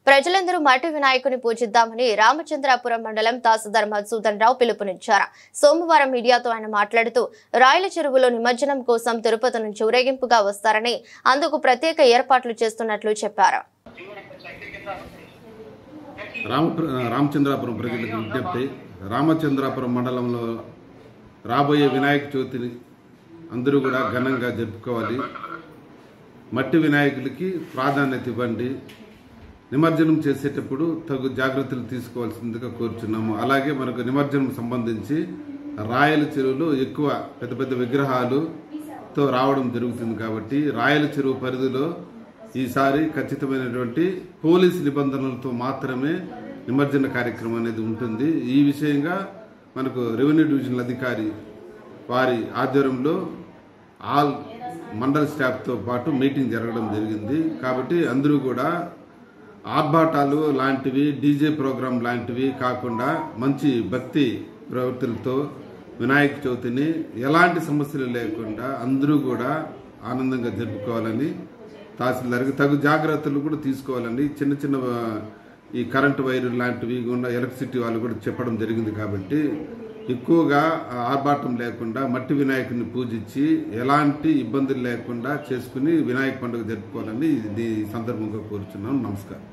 ప్రజలందరూ మట్టి వినాయకుని పూజిద్దామని రామచంద్రాపురం మండలం తహసీల్దార్ మధుసూదన్ రావు పిలుపునిచ్చారు. సోమవారం మీడియాతో ఆయన మాట్లాడుతూ రాయల చెరువులో నిమజ్జనం కోసం తిరుపతి నుంచి ఊరేగింపుగా వస్తారని అందుకు ప్రత్యేక ఏర్పాట్లు చేస్తున్నట్లు చెప్పారు. రామచంద్రాపురం ప్రజలకు విజ్ఞప్తి. రామచంద్రాపురం మండలంలో రాబోయే వినాయక చవితిని అందరూ కూడా ఘనంగా జరుపుకోవాలి. మట్టి వినాయకులకి ప్రాధాన్యత ఇవ్వండి. నిమజ్జనం చేసేటప్పుడు తగు జాగ్రత్తలు తీసుకోవాల్సిందిగా కోరుచున్నాము. అలాగే మనకు నిమజ్జనం సంబంధించి రాయల చెరువులో ఎక్కువ పెద్ద పెద్ద విగ్రహాలతో రావడం జరుగుతుంది కాబట్టి రాయల చెరువు పరిధిలో ఈసారి ఖచ్చితమైనటువంటి పోలీసు నిబంధనలతో మాత్రమే నిమజ్జన కార్యక్రమం అనేది ఉంటుంది. ఈ విషయంగా మనకు రెవెన్యూ డివిజనల్ అధికారి వారి ఆధ్వర్యంలో ఆల్ మండల స్టాఫ్తో పాటు మీటింగ్ జరగడం జరిగింది. కాబట్టి అందరూ కూడా ఆర్భాటాలు లాంటివి, డీజే ప్రోగ్రాం లాంటివి కాకుండా మంచి భక్తి ప్రవృత్తులతో వినాయక చవితిని ఎలాంటి సమస్యలు లేకుండా అందరూ కూడా ఆనందంగా జరుపుకోవాలని తహసీల్దార్కి తగు జాగ్రత్తలు కూడా తీసుకోవాలని చిన్న చిన్న ఈ కరెంటు వైర్లు లాంటివి కూడా ఎలక్ట్రిసిటీ వాళ్ళు కూడా చెప్పడం జరిగింది. కాబట్టి ఎక్కువగా ఆర్భాటం లేకుండా మట్టి వినాయకుడిని పూజించి ఎలాంటి ఇబ్బందులు లేకుండా చేసుకుని వినాయక పండుగ జరుపుకోవాలని ఈ సందర్భంగా కోరుచున్నాను. నమస్కారం.